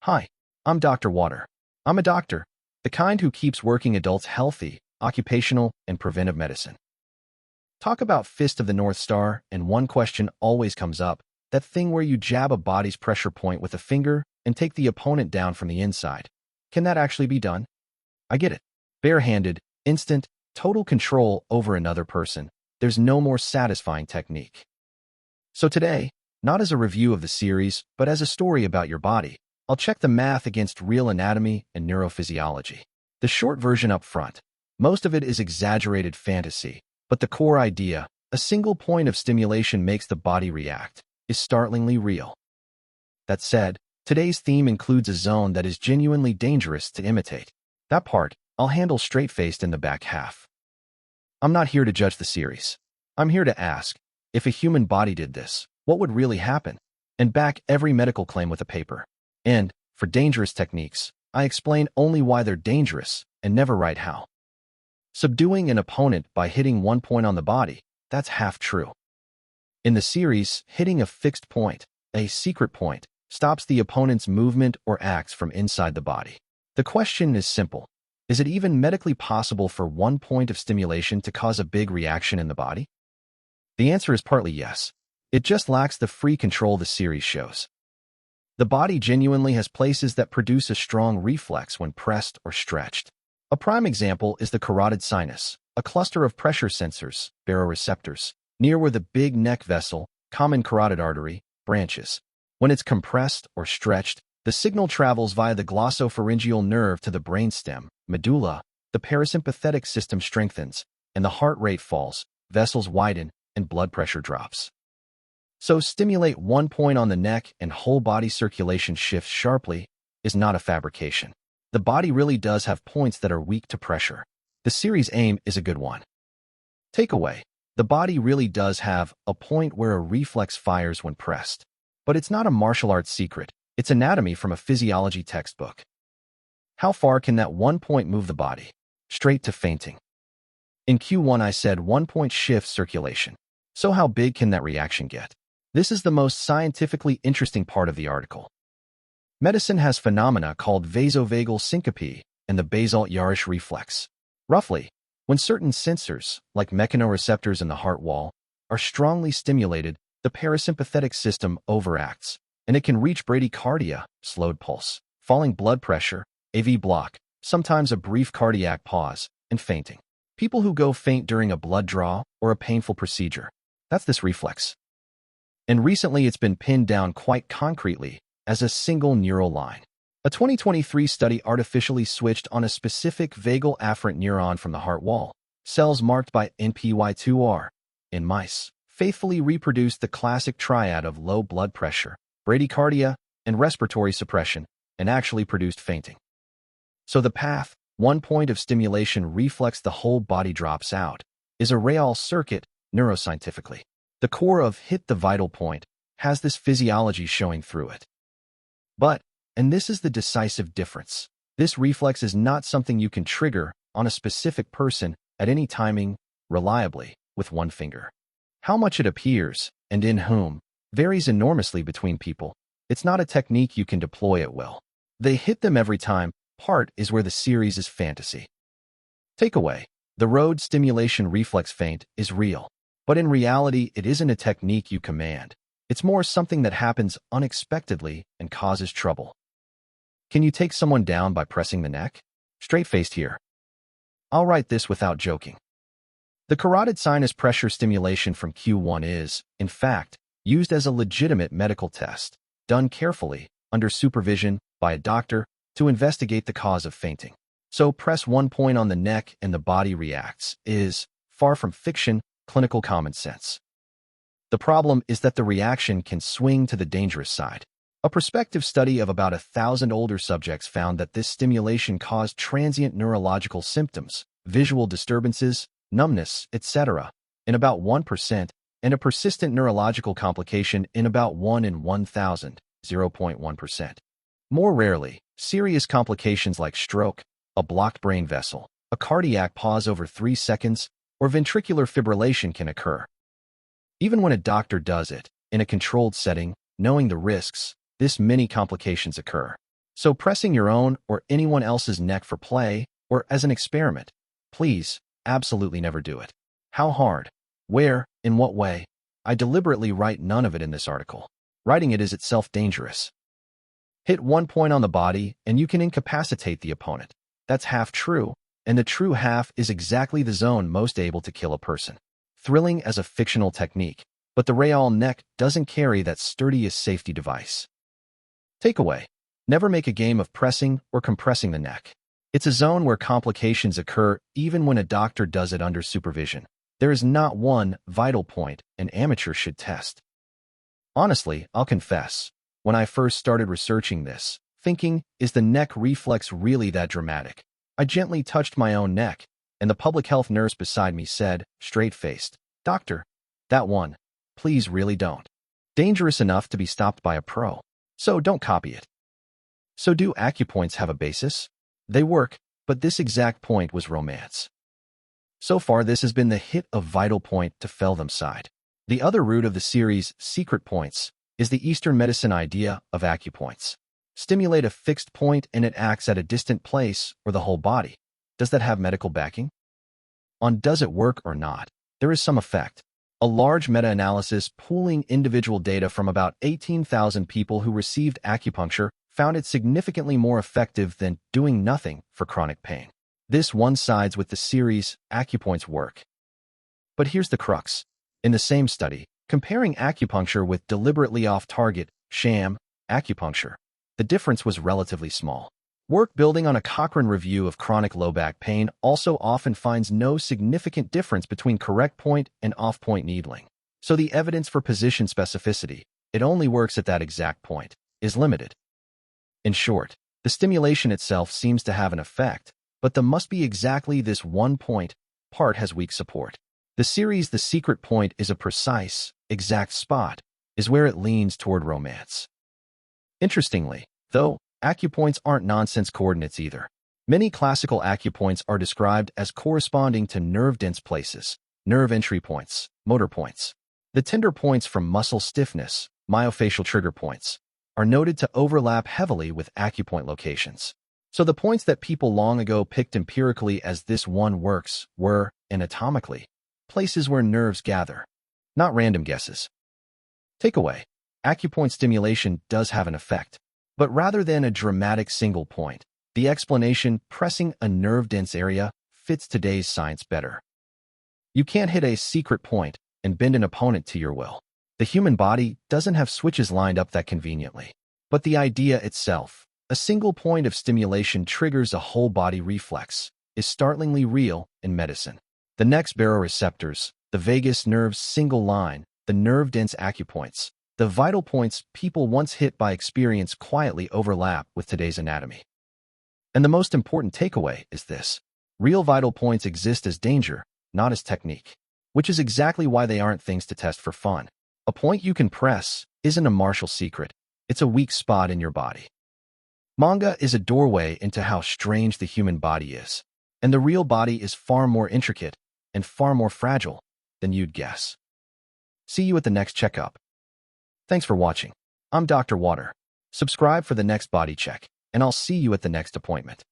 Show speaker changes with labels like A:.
A: Hi, I'm Dr. Water. I'm a doctor, the kind who keeps working adults healthy, occupational, and preventive medicine. Talk about fist of the North Star, and one question always comes up, that thing where you jab a body's pressure point with a finger and take the opponent down from the inside. Can that actually be done? I get it. Barehanded, instant, total control over another person. There's no more satisfying technique. So today, not as a review of the series, but as a story about your body, I'll check the math against real anatomy and neurophysiology. The short version up front. Most of it is exaggerated fantasy, but the core idea, a single point of stimulation makes the body react, is startlingly real. That said, today's theme includes a zone that is genuinely dangerous to imitate. That part, I'll handle straight-faced in the back half. I'm not here to judge the series. I'm here to ask, if a human body did this, what would really happen? And back every medical claim with a paper. And, for dangerous techniques, I explain only why they're dangerous and never write how. Subduing an opponent by hitting one point on the body, that's half true. In the series, hitting a fixed point, a secret point, stops the opponent's movement or acts from inside the body. The question is simple. Is it even medically possible for one point of stimulation to cause a big reaction in the body? The answer is partly yes. It just lacks the free control the series shows. The body genuinely has places that produce a strong reflex when pressed or stretched. A prime example is the carotid sinus, a cluster of pressure sensors, baroreceptors, near where the big neck vessel, common carotid artery, branches. When it's compressed or stretched, the signal travels via the glossopharyngeal nerve to the brainstem, medulla, the parasympathetic system strengthens, and the heart rate falls, vessels widen, and blood pressure drops. So stimulate one point on the neck and whole body circulation shifts sharply is not a fabrication. The body really does have points that are weak to pressure. The series aim is a good one. Takeaway: the body really does have a point where a reflex fires when pressed. But it's not a martial arts secret. It's anatomy from a physiology textbook. How far can that one point move the body? Straight to fainting. In Q1 I said 1 point shift circulation. So how big can that reaction get? This is the most scientifically interesting part of the article. Medicine has phenomena called vasovagal syncope and the basalt-Yarish reflex. Roughly, when certain sensors, like mechanoreceptors in the heart wall, are strongly stimulated, the parasympathetic system overacts, and it can reach bradycardia, slowed pulse, falling blood pressure, AV block, sometimes a brief cardiac pause, and fainting. People who go faint during a blood draw or a painful procedure. That's this reflex. And recently it's been pinned down quite concretely as a single neural line. A 2023 study artificially switched on a specific vagal afferent neuron from the heart wall. Cells marked by NPY2R in mice faithfully reproduced the classic triad of low blood pressure, bradycardia, and respiratory suppression, and actually produced fainting. So the path, 1 point of stimulation reflex the whole body drops out, is a Real circuit neuroscientifically. The core of hit the vital point has this physiology showing through it. But, and this is the decisive difference, this reflex is not something you can trigger on a specific person at any timing, reliably, with one finger. How much it appears, and in whom, varies enormously between people. It's not a technique you can deploy at will. They hit them every time. Part is where the series is fantasy. Takeaway: the road stimulation reflex feint is real. But in reality, it isn't a technique you command. It's more something that happens unexpectedly and causes trouble. Can you take someone down by pressing the neck? Straight-faced here. I'll write this without joking. The carotid sinus pressure stimulation from Q1 is, in fact, used as a legitimate medical test, done carefully, under supervision, by a doctor, to investigate the cause of fainting. So press 1 point on the neck and the body reacts is, far from fiction, clinical common sense. The problem is that the reaction can swing to the dangerous side. A prospective study of about 1,000 older subjects found that this stimulation caused transient neurological symptoms, visual disturbances, numbness, etc., in about 1%, and a persistent neurological complication in about 1 in 1,000, 0.1%. More rarely, serious complications like stroke, a blocked brain vessel, a cardiac pause over 3 seconds, or ventricular fibrillation can occur. Even when a doctor does it, in a controlled setting, knowing the risks, this many complications occur. So pressing your own or anyone else's neck for play or as an experiment, please, absolutely never do it. How hard? Where? In what way? I deliberately write none of it in this article. Writing it is itself dangerous. Hit one point on the body and you can incapacitate the opponent. That's half true, and the true half is exactly the zone most able to kill a person. Thrilling as a fictional technique, but the real neck doesn't carry that sturdiest safety device. Takeaway: never make a game of pressing or compressing the neck. It's a zone where complications occur even when a doctor does it under supervision. There is not one vital point an amateur should test. Honestly, I'll confess, when I first started researching this, thinking, is the neck reflex really that dramatic? I gently touched my own neck, and the public health nurse beside me said, straight-faced, "Doctor, that one, please really don't. Dangerous enough to be stopped by a pro. So don't copy it." So do Acupoints have a basis? They work, but this exact point was romance. So far, this has been the hit of vital point to fell them side. The other root of the series, Secret Points, is the Eastern medicine idea of Acupoints. Stimulate a fixed point and it acts at a distant place or the whole body. Does that have medical backing? On does it work or not, there is some effect. A large meta-analysis pooling individual data from about 18,000 people who received acupuncture found it significantly more effective than doing nothing for chronic pain. This one sides with the series Acupoints work. But here's the crux. In the same study, comparing acupuncture with deliberately off-target, sham, acupuncture, the difference was relatively small. Work building on a Cochrane review of chronic low back pain also often finds no significant difference between correct point and off-point needling. So the evidence for position specificity, it only works at that exact point, is limited. In short, the stimulation itself seems to have an effect, but the must be exactly this one point part has weak support. The series The Secret Point is a precise, exact spot, is where it leans toward romance. Interestingly, though, acupoints aren't nonsense coordinates either. Many classical acupoints are described as corresponding to nerve-dense places, nerve entry points, motor points. The tender points from muscle stiffness, myofascial trigger points, are noted to overlap heavily with acupoint locations. So the points that people long ago picked empirically as this one works were, anatomically, places where nerves gather, not random guesses. Takeaway: acupoint stimulation does have an effect, but rather than a dramatic single point, the explanation pressing a nerve-dense area fits today's science better. You can't hit a secret point and bend an opponent to your will. The human body doesn't have switches lined up that conveniently. But the idea itself, a single point of stimulation triggers a whole body reflex, is startlingly real in medicine. The neck's baroreceptors, the vagus nerve's single line, the nerve-dense acupoints, the vital points people once hit by experience quietly overlap with today's anatomy. And the most important takeaway is this: real vital points exist as danger, not as technique, which is exactly why they aren't things to test for fun. A point you can press isn't a martial secret, it's a weak spot in your body. Manga is a doorway into how strange the human body is, and the real body is far more intricate and far more fragile than you'd guess. See you at the next checkup. Thanks for watching. I'm Dr. Water. Subscribe for the next body check, and I'll see you at the next appointment.